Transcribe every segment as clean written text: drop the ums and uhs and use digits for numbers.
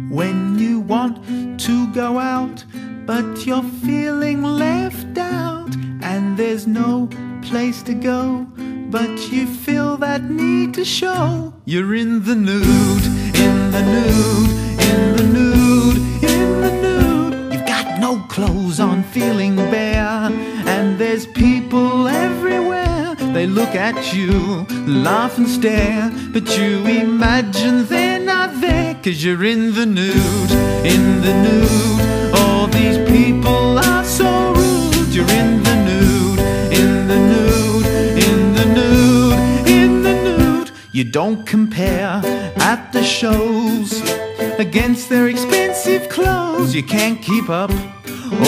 When you want to go out, but you're feeling left out, and there's no place to go, but you feel that need to show you're in the nude, in the nude, in the nude, in the nude. You've got no clothes on, feeling bare, and there's people everywhere. They look at you, laugh and stare, but you imagine they're not there, 'cause you're in the nude, in the nude. All these people are so rude. You're in the nude, in the nude, in the nude, in the nude. You don't compare at the shows against their expensive clothes. You can't keep up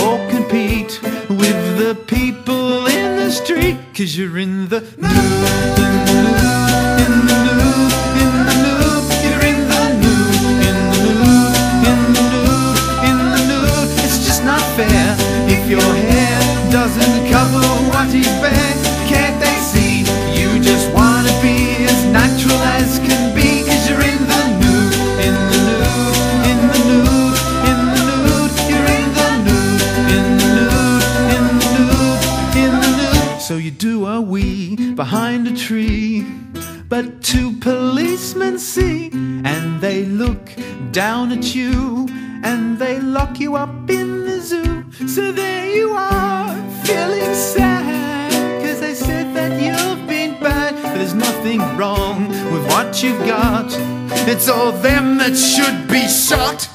or compete with the people in the street, 'cause you're in the nude, in the nude, in the nude, in the nude. You're in the nude, in the nude, in the nude, in the nude. It's just not fair if your hair doesn't cover what is bare. Can't they see you just wanna be as natural as can be, 'cause you're in the nude, in the nude, in the nude, in the nude. You're in the nude, in the nude, in the nude, in the nude. So you do a wee behind a tree, but two policemen see, and they look down at you, and they lock you up in the zoo. So there you are, feeling sad, 'cause they said that you've been bad. But there's nothing wrong with what you've got. It's all them that should be shot.